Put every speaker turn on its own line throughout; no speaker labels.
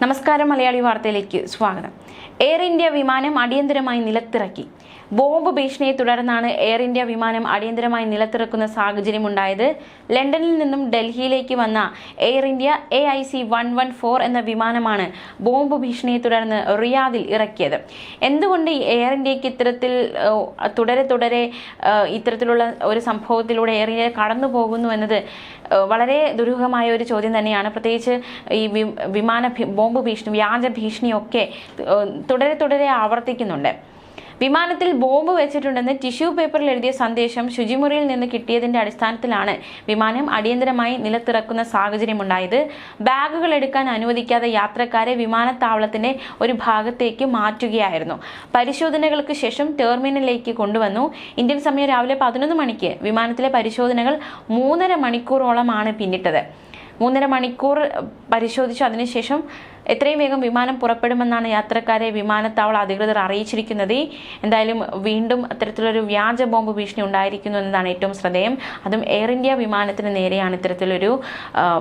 നമസ്കാരം, മലയാളി വാർത്തയിലേക്ക് സ്വാഗതം. എയർ ഇന്ത്യ വിമാനം അടിയന്തരമായി നിലത്തിറക്കി. ബോംബ് ഭീഷണിയെ തുടർന്നാണ് എയർ ഇന്ത്യ വിമാനം അടിയന്തരമായി നിലത്തിറക്കുന്ന സാഹചര്യമുണ്ടായത്. ലണ്ടനിൽ നിന്നും ഡൽഹിയിലേക്ക് വന്ന എയർ ഇന്ത്യ AIC 114 എന്ന വിമാനമാണ് ബോംബ് ഭീഷണിയെ തുടർന്ന് റിയാദിൽ ഇറക്കിയത്. എന്തുകൊണ്ട് എയർ ഇന്ത്യക്ക് തുടരെ ഇത്തരത്തിലുള്ള ഒരു സംഭവത്തിലൂടെ എയർ ഇന്ത്യ കടന്നു പോകുന്നു എന്നത് വളരെ ദുരൂഹമായ ഒരു ചോദ്യം തന്നെയാണ്. പ്രത്യേകിച്ച് ഈ ബോംബ് ഭീഷണി, വ്യാജ ഭീഷണിയൊക്കെ തുടരെ ആവർത്തിക്കുന്നുണ്ട്. വിമാനത്തിൽ ബോംബ് വെച്ചിട്ടുണ്ടെന്ന് ടിഷ്യൂ പേപ്പറിൽ എഴുതിയ സന്ദേശം ശുചിമുറിയിൽ നിന്ന് കിട്ടിയതിന്റെ അടിസ്ഥാനത്തിലാണ് വിമാനം അടിയന്തരമായി നിലത്തിറക്കുന്ന സാഹചര്യമുണ്ടായത്. ബാഗുകൾ എടുക്കാൻ അനുവദിക്കാതെ യാത്രക്കാരെ വിമാനത്താവളത്തിന്റെ ഒരു ഭാഗത്തേക്ക് മാറ്റുകയായിരുന്നു. പരിശോധനകൾക്ക് ശേഷം ടെർമിനലിലേക്ക് കൊണ്ടുവന്നു. ഇന്ത്യൻ സമയം രാവിലെ 11 മണിക്ക് വിമാനത്തിലെ പരിശോധനകൾ 3.5 മണിക്കൂറോളമാണ് പിന്നിട്ടത്. 3.5 മണിക്കൂർ പരിശോധിച്ചു. അതിനുശേഷം എത്രയും വേഗം വിമാനം പുറപ്പെടുമെന്നാണ് യാത്രക്കാരെ വിമാനത്താവള അധികൃതർ അറിയിച്ചിരിക്കുന്നത്. എന്തായാലും വീണ്ടും അത്തരത്തിലൊരു വ്യാജ ബോംബ് ഭീഷണി ഉണ്ടായിരിക്കുന്നു എന്നതാണ് ഏറ്റവും ശ്രദ്ധേയം. അതും എയർ ഇന്ത്യ വിമാനത്തിന് നേരെയാണ് ഇത്തരത്തിലൊരു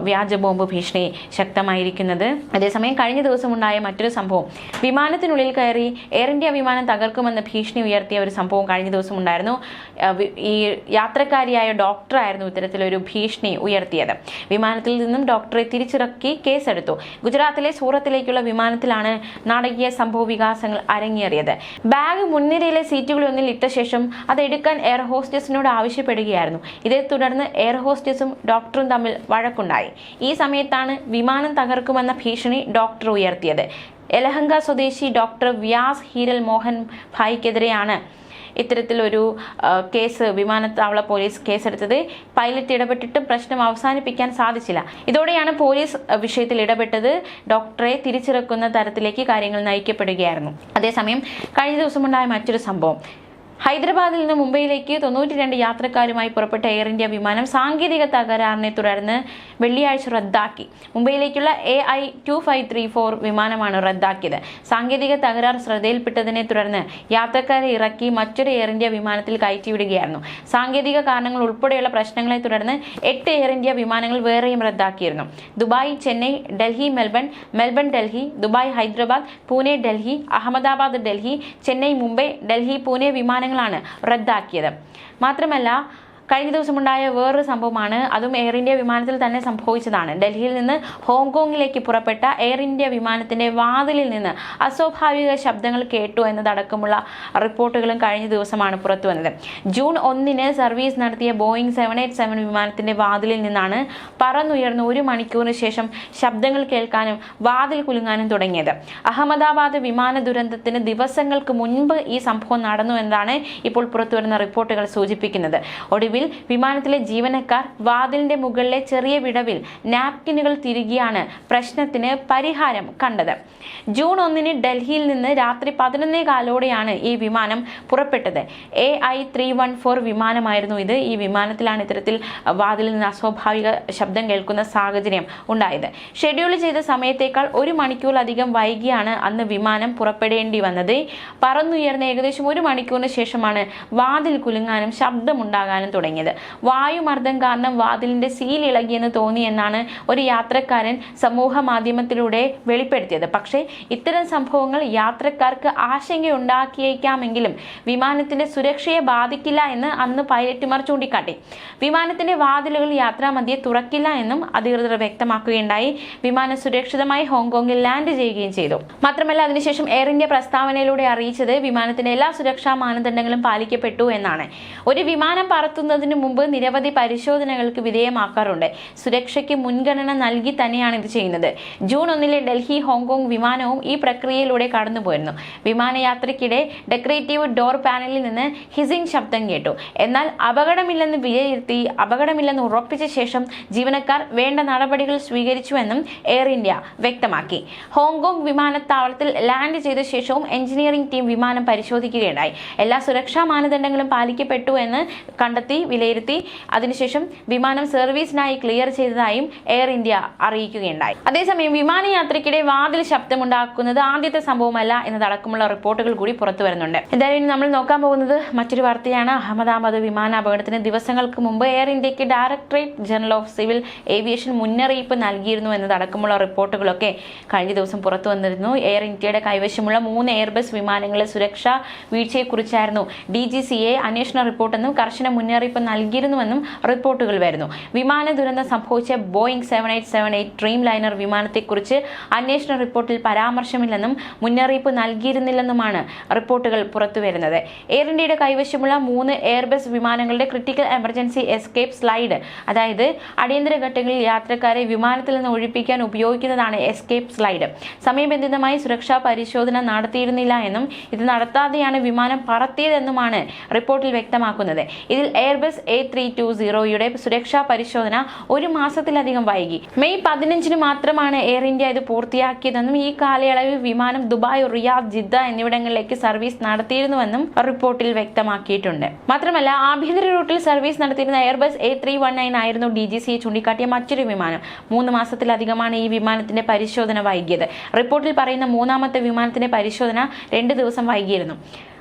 വ്യാജ ബോംബ് ഭീഷണി ശക്തമായിരിക്കുന്നത്. അതേസമയം കഴിഞ്ഞ ദിവസം ഉണ്ടായ മറ്റൊരു സംഭവം, വിമാനത്തിനുള്ളിൽ കയറി എയർ ഇന്ത്യ വിമാനം തകർക്കുമെന്ന് ഭീഷണി ഉയർത്തിയ ഒരു സംഭവം കഴിഞ്ഞ ദിവസം ഉണ്ടായിരുന്നു. ഈ യാത്രക്കാരിയായ ഡോക്ടറായിരുന്നു ഇത്തരത്തിലൊരു ഭീഷണി ഉയർത്തിയത്. വിമാനത്തിൽ നിന്നും ഡോക്ടറെ തിരിച്ചിറക്കി കേസെടുത്തു. ഗുജറാത്തിലെ സൂറത്തിലേക്കുള്ള വിമാനത്തിലാണ് നാടകീയ സംഭവ വികാസങ്ങൾ അരങ്ങേറിയത്. ബാഗ് മുൻനിരയിലെ സീറ്റുകളിൽ ഇട്ട ശേഷം അത് എടുക്കാൻ എയർ ഹോസ്റ്റസിനോട് ആവശ്യപ്പെടുകയായിരുന്നു. ഇതേ തുടർന്ന് എയർ ഹോസ്റ്റസും ഡോക്ടറും തമ്മിൽ വഴക്കുണ്ടായി. ഈ സമയത്താണ് വിമാനം തകർക്കുമെന്ന ഭീഷണി ഡോക്ടർ ഉയർത്തിയത്. യലഹങ്ക സ്വദേശി ഡോക്ടർ വ്യാസ് ഹീരൽ മോഹൻ ഭായിക്കെതിരെയാണ് ഇത്തരത്തിലൊരു കേസ് വിമാനത്താവള പോലീസ് കേസെടുത്തത്. പൈലറ്റ് ഇടപെട്ടിട്ടും പ്രശ്നം അവസാനിപ്പിക്കാൻ സാധിച്ചില്ല. ഇതോടെയാണ് പോലീസ് വിഷയത്തിൽ ഇടപെട്ടത്. ഡോക്ടറെ തിരിച്ചിറക്കുന്ന തരത്തിലേക്ക് കാര്യങ്ങൾ നയിക്കപ്പെടുകയായിരുന്നു. അതേസമയം കഴിഞ്ഞ ദിവസമുണ്ടായ മറ്റൊരു സംഭവം, ഹൈദരാബാദിൽ നിന്ന് മുംബൈയിലേക്ക് 92 യാത്രക്കാരുമായി പുറപ്പെട്ട എയർ ഇന്ത്യ വിമാനം സാങ്കേതിക തകരാറിനെ തുടർന്ന് വെള്ളിയാഴ്ച റദ്ദാക്കി. മുംബൈയിലേക്കുള്ള AI 2534 വിമാനമാണ് റദ്ദാക്കിയത്. സാങ്കേതിക തകരാർ ശ്രദ്ധയിൽപ്പെട്ടതിനെ തുടർന്ന് യാത്രക്കാരെ ഇറക്കി മറ്റൊരു എയർ ഇന്ത്യ വിമാനത്തിൽ കയറ്റിവിടുകയായിരുന്നു. സാങ്കേതിക കാരണങ്ങൾ ഉൾപ്പെടെയുള്ള പ്രശ്നങ്ങളെ തുടർന്ന് 8 എയർ ഇന്ത്യ വിമാനങ്ങൾ വേറെയും റദ്ദാക്കിയിരുന്നു. Dubai, Chennai, Delhi, Melbourne Delhi, Dubai Hyderabad, Pune Delhi, Ahmedabad Delhi, Chennai Mumbai, Delhi Pune വിമാനങ്ങളാണ് റദ്ദാക്കിയത്. മാത്രമല്ല, കഴിഞ്ഞ ദിവസമുണ്ടായ വേറൊരു സംഭവമാണ്, അതും എയർ ഇന്ത്യ വിമാനത്തിൽ തന്നെ സംഭവിച്ചതാണ്. ഡൽഹിയിൽ നിന്ന് ഹോങ്കോങ്ങിലേക്ക് പുറപ്പെട്ട എയർ ഇന്ത്യ വിമാനത്തിന്റെ വാതിലിൽ നിന്ന് അസ്വാഭാവിക ശബ്ദങ്ങൾ കേട്ടു എന്നതടക്കമുള്ള റിപ്പോർട്ടുകളും കഴിഞ്ഞ ദിവസമാണ് പുറത്തു വന്നത്. ജൂൺ 1 സർവീസ് നടത്തിയ ബോയിങ് 787 വിമാനത്തിന്റെ വാതിലിൽ നിന്നാണ് പറന്നുയർന്ന് 1 മണിക്കൂറിന് ശേഷം ശബ്ദങ്ങൾ കേൾക്കാനും വാതിൽ കുലുങ്ങാനും തുടങ്ങിയത്. അഹമ്മദാബാദ് വിമാന ദുരന്തത്തിന് ദിവസങ്ങൾക്ക് മുൻപ് ഈ സംഭവം നടന്നു എന്നതാണ് ഇപ്പോൾ പുറത്തുവരുന്ന റിപ്പോർട്ടുകൾ സൂചിപ്പിക്കുന്നത്. ഒടുവിൽ വിമാനത്തിലെ ജീവനക്കാർ വാതിലിന്റെ മുകളിലെ ചെറിയ വിടവിൽ നാപ്കിനുകൾ തിരികെയാണ് പ്രശ്നത്തിന് പരിഹാരം കണ്ടത്. ജൂൺ 1 ഡൽഹിയിൽ നിന്ന് രാത്രി 11:15 ഈ വിമാനം പുറപ്പെട്ടത്. AI 314 വിമാനമായിരുന്നു ഇത്. ഈ വിമാനത്തിലാണ് ഇത്തരത്തിൽ വാതിലിൽ നിന്ന് അസ്വാഭാവിക ശബ്ദം കേൾക്കുന്ന സാഹചര്യം ഉണ്ടായത്. ഷെഡ്യൂൾ ചെയ്ത സമയത്തേക്കാൾ 1 മണിക്കൂറിലധികം വൈകിയാണ് അന്ന് വിമാനം പുറപ്പെടേണ്ടി വന്നത്. പറന്നുയർന്ന ഏകദേശം 1 മണിക്കൂറിന് ശേഷമാണ് വാതിൽ കുലുങ്ങാനും ശബ്ദമുണ്ടാകാനും തുടങ്ങിയത്. വായുമർദ്ദം കാരണം വാതിലിന്റെ സീൽ ഇളകിയെന്ന് തോന്നിയെന്നാണ് ഒരു യാത്രക്കാരൻ സമൂഹ മാധ്യമത്തിലൂടെ വെളിപ്പെടുത്തിയത്. പക്ഷേ ഇത്തരം സംഭവങ്ങൾ യാത്രക്കാർക്ക് ആശങ്കയുണ്ടാക്കിയേക്കാമെങ്കിലും വിമാനത്തിന്റെ സുരക്ഷയെ ബാധിക്കില്ല എന്ന് അന്ന് പൈലറ്റുമാർ ചൂണ്ടിക്കാട്ടി. വിമാനത്തിന്റെ വാതിലുകൾ യാത്രാമധ്യേ തുറക്കില്ല എന്നും അധികൃതർ വ്യക്തമാക്കുകയുണ്ടായി. വിമാനം സുരക്ഷിതമായി ഹോങ്കോങ്ങിൽ ലാൻഡ് ചെയ്യുകയും ചെയ്തു. മാത്രമല്ല, അതിനുശേഷം എയർ ഇന്ത്യ പ്രസ്താവനയിലൂടെ അറിയിച്ചത് വിമാനത്തിന്റെ എല്ലാ സുരക്ഷാ മാനദണ്ഡങ്ങളും പാലിക്കപ്പെട്ടു എന്നാണ്. ഒരു വിമാനം പറത്തുന്നതിന് മുമ്പ് നിരവധി പരിശോധനകൾക്ക് വിധേയമാക്കാറുണ്ട്. സുരക്ഷയ്ക്ക് മുൻഗണന നൽകി തന്നെയാണ് ഇത് ചെയ്യുന്നത്. ജൂൺ 1 ഡൽഹി ഹോങ്കോങ് വിമാനവും ഈ പ്രക്രിയയിലൂടെ കടന്നുപോയിരുന്നു. വിമാനയാത്രയ്ക്കിടെ ഡെക്കറേറ്റീവ് ഡോർ പാനലിൽ നിന്ന് ഹിസിംഗ് ശബ്ദം കേട്ടു. എന്നാൽ അപകടമില്ലെന്ന് ഉറപ്പിച്ച ശേഷം ജീവനക്കാർ വേണ്ട നടപടികൾ സ്വീകരിച്ചുവെന്നും എയർ ഇന്ത്യ വ്യക്തമാക്കി. ഹോങ്കോങ് വിമാനത്താവളത്തിൽ ലാൻഡ് ചെയ്ത ശേഷവും എഞ്ചിനീയറിംഗ് ടീം വിമാനം പരിശോധിക്കുകയുണ്ടായി. എല്ലാ സുരക്ഷാ മാനദണ്ഡങ്ങളും പാലിക്കപ്പെട്ടു എന്ന് കണ്ടെത്തി വിലയിരുത്തി അതിനുശേഷം വിമാനം സർവീസിനായി ക്ലിയർ ചെയ്തതായും എയർ ഇന്ത്യ അറിയിക്കുകയുണ്ടായി. അതേസമയം വിമാനയാത്രയ്ക്കിടെ വാതിൽ ശബ്ദമുണ്ടാക്കുന്നത് ആദ്യത്തെ സംഭവമല്ല എന്നതടക്കമുള്ള റിപ്പോർട്ടുകൾ കൂടി പുറത്തു വരുന്നുണ്ട്. എന്തായാലും നമ്മൾ നോക്കാൻ പോകുന്നത് മറ്റൊരു വാർത്തയാണ്. അഹമ്മദാബാദ് വിമാന അപകടത്തിന് ദിവസങ്ങൾക്ക് മുമ്പ് എയർ ഇന്ത്യക്ക് directorate general of civil aviation മുന്നറിയിപ്പ് നൽകിയിരുന്നു എന്നതടക്കമുള്ള റിപ്പോർട്ടുകളൊക്കെ കഴിഞ്ഞ ദിവസം പുറത്തു വന്നിരുന്നു. എയർ ഇന്ത്യയുടെ കൈവശമുള്ള 3 എയർബസ് വിമാനങ്ങളിലെ സുരക്ഷാ വീഴ്ചയെക്കുറിച്ചായിരുന്നു DGCA അന്വേഷണ റിപ്പോർട്ടെന്നും കർശന മുന്നറിയിപ്പ് നൽകിയിരുന്നുവെന്നും റിപ്പോർട്ടുകൾ വരുന്നു. വിമാന ദുരന്തം സംഭവിച്ച ബോയിങ് 7878 ഡ്രീം ലൈനർ വിമാനത്തെക്കുറിച്ച് അന്വേഷണ റിപ്പോർട്ടിൽ പരാമർശമില്ലെന്നും മുന്നറിയിപ്പ് നൽകിയിരുന്നില്ലെന്നുമാണ് റിപ്പോർട്ടുകൾ പുറത്തുവരുന്നത്. എയർ ഇന്ത്യയുടെ കൈവശമുള്ള 3 എയർബസ് വിമാനങ്ങളുടെ ക്രിട്ടിക്കൽ എമർജൻസി എസ്കേപ്പ് സ്ലൈഡ്, അതായത് അടിയന്തര ഘട്ടങ്ങളിൽ യാത്രക്കാരെ വിമാനത്തിൽ നിന്ന് ഒഴിപ്പിക്കാൻ ഉപയോഗിക്കുന്നതാണ് എസ്കേപ്പ് സ്ലൈഡ്, സമയബന്ധിതമായി സുരക്ഷാ പരിശോധന നടത്തിയിരുന്നില്ല എന്നും ഇത് നടത്താതെയാണ് വിമാനം പറത്തിയതെന്നുമാണ് റിപ്പോർട്ടിൽ വ്യക്തമാക്കുന്നത്. ഇതിൽ എയർബസ് A320യുടെ സുരക്ഷാ പരിശോധന 1 മാസത്തിലധികം വൈകി. മെയ് 15 മാത്രമാണ് എയർ ഇന്ത്യ ഇത് പൂർത്തിയാക്കിയതെന്നും ഈ കാലയളവിൽ വിമാനം ദുബായ്, റിയാദ്, ജിദ്ദ എന്നിവിടങ്ങളിലേക്ക് സർവീസ് നടത്തിയിരുന്നുവെന്നും റിപ്പോർട്ടിൽ വ്യക്തമാക്കിയിട്ടുണ്ട്. മാത്രമല്ല, ആഭ്യന്തര റൂട്ടിൽ സർവീസ് നടത്തിയിരുന്ന എയർബസ് A319 ആയിരുന്നു DGCA ചൂണ്ടിക്കാട്ടിയ മറ്റൊരു വിമാനം. 3 മാസത്തിലധികമാണ് ഈ വിമാനത്തിന്റെ പരിശോധന വൈകിയത്. റിപ്പോർട്ടിൽ പറയുന്ന 3ാമത്തെ വിമാനത്തിന്റെ പരിശോധന 2 ദിവസം വൈകിയിരുന്നു.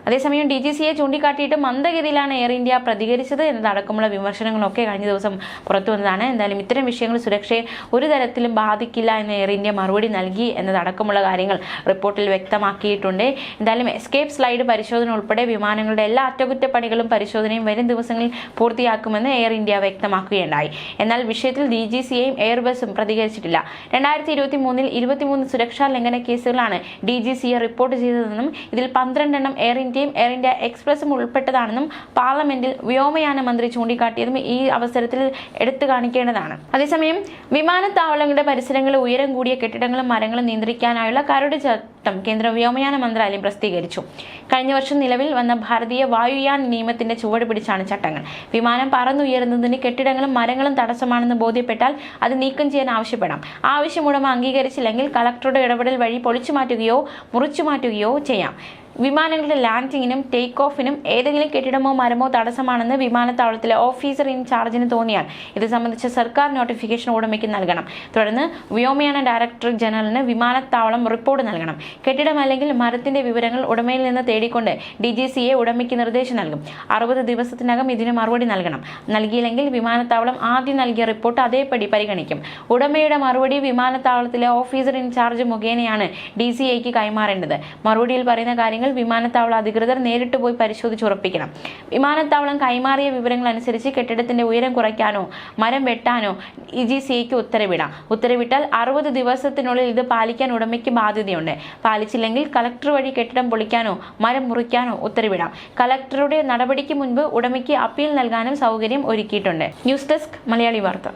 അതേസമയം DGCA ചൂണ്ടിക്കാട്ടിയിട്ട് മന്ദഗതിയിലാണ് എയർ ഇന്ത്യ പ്രതികരിച്ചത് എന്നതടക്കമുള്ള വിമർശനങ്ങളൊക്കെ കഴിഞ്ഞ ദിവസം പുറത്തു വന്നതാണ്. എന്തായാലും ഇത്തരം വിഷയങ്ങൾ സുരക്ഷയെ ഒരു തരത്തിലും ബാധിക്കില്ല എന്ന് എയർ ഇന്ത്യ മറുപടി നൽകി എന്നതടക്കമുള്ള കാര്യങ്ങൾ റിപ്പോർട്ടിൽ വ്യക്തമാക്കിയിട്ടുണ്ട്. എന്തായാലും എസ്കേപ്പ് സ്ലൈഡ് പരിശോധന ഉൾപ്പെടെ വിമാനങ്ങളുടെ എല്ലാ അറ്റകുറ്റപ്പണികളും പരിശോധനയും വരും ദിവസങ്ങളിൽ പൂർത്തിയാക്കുമെന്ന് എയർ ഇന്ത്യ വ്യക്തമാക്കുകയുണ്ടായി. എന്നാൽ വിഷയത്തിൽ DGCAയും എയർബസും പ്രതികരിച്ചിട്ടില്ല. 2023 23 സുരക്ഷാ ലംഘന കേസുകളാണ് DGCA റിപ്പോർട്ട് ചെയ്തതെന്നും ഇതിൽ 12 എണ്ണം എയർ ഇന്ത്യയും എയർ ഇന്ത്യ എക്സ്പ്രസും ഉൾപ്പെട്ടതാണെന്നും പാർലമെന്റിൽ വ്യോമയാന മന്ത്രി ചൂണ്ടിക്കാട്ടിയതും ഈ അവസരത്തിൽ എടുത്തു കാണിക്കേണ്ടതാണ്. അതേസമയം വിമാനത്താവളങ്ങളുടെ പരിസരങ്ങളിൽ ഉയരം കൂടിയ കെട്ടിടങ്ങളും മരങ്ങളും നിയന്ത്രിക്കാനായുള്ള കരട് ചട്ടം കേന്ദ്ര വ്യോമയാന മന്ത്രാലയം പ്രസിദ്ധീകരിച്ചു. കഴിഞ്ഞ വർഷം നിലവിൽ വന്ന ഭാരതീയ വായുയാൻ നിയമത്തിന്റെ ചുവട് പിടിച്ചാണ് ചട്ടങ്ങൾ. വിമാനം പറന്നുയരുന്നതിന് കെട്ടിടങ്ങളും മരങ്ങളും തടസ്സമാണെന്ന് ബോധ്യപ്പെട്ടാൽ അത് നീക്കം ചെയ്യാൻ ആവശ്യപ്പെടാം. ആവശ്യമുടമ അംഗീകരിച്ചില്ലെങ്കിൽ കളക്ടറുടെ ഇടപെടൽ വഴി പൊളിച്ചു മാറ്റുകയോ മുറിച്ചു മാറ്റുകയോ ചെയ്യാം. വിമാനങ്ങളുടെ ലാൻഡിങ്ങിനും ടേക്ക് ഓഫിനും ഏതെങ്കിലും കെട്ടിടമോ മരമോ തടസ്സമാണെന്ന് വിമാനത്താവളത്തിലെ ഓഫീസർ ഇൻചാർജിന് തോന്നിയാൽ ഇത് സംബന്ധിച്ച സർക്കാർ നോട്ടിഫിക്കേഷൻ ഉടമയ്ക്ക് നൽകണം. തുടർന്ന് വ്യോമയാന ഡയറക്ടർ ജനറലിന് വിമാനത്താവളം റിപ്പോർട്ട് നൽകണം. കെട്ടിടം അല്ലെങ്കിൽ മരത്തിന്റെ വിവരങ്ങൾ ഉടമയിൽ നിന്ന് തേടിക്കൊണ്ട് DGCA ഉടമയ്ക്ക് നിർദ്ദേശം നൽകും. 60 ദിവസത്തിനകം ഇതിന് മറുപടി നൽകണം. നൽകിയില്ലെങ്കിൽ വിമാനത്താവളം ആദ്യം നൽകിയ റിപ്പോർട്ട് അതേപടി പരിഗണിക്കും. ഉടമയുടെ മറുപടി വിമാനത്താവളത്തിലെ ഓഫീസർ ഇൻചാർജ് മുഖേനയാണ് DCAക്ക് കൈമാറേണ്ടത്. മറുപടിയിൽ പറയുന്ന കാര്യങ്ങൾ വിമാനത്താവള അധികൃതർ നേരിട്ട് പോയി പരിശോധിച്ചുറപ്പിക്കണം. വിമാനത്താവളം കൈമാറിയ വിവരങ്ങൾ അനുസരിച്ച് കെട്ടിടത്തിന്റെ ഉയരം കുറയ്ക്കാനോ മരം വെട്ടാനോ DGCAക്ക് ഉത്തരവിടാം. ഉത്തരവിട്ടാൽ 60 ദിവസത്തിനുള്ളിൽ ഇത് പാലിക്കാൻ ഉടമയ്ക്ക് ബാധ്യതയുണ്ട്. പാലിച്ചില്ലെങ്കിൽ കളക്ടർ വഴി കെട്ടിടം പൊളിക്കാനോ മരം മുറിക്കാനോ ഉത്തരവിടാം. കളക്ടറുടെ നടപടിക്ക് മുൻപ് ഉടമയ്ക്ക് അപ്പീൽ നൽകാനും സൗകര്യം ഒരുക്കിയിട്ടുണ്ട്. ന്യൂസ് ഡെസ്ക് മലയാളി വാർത്ത.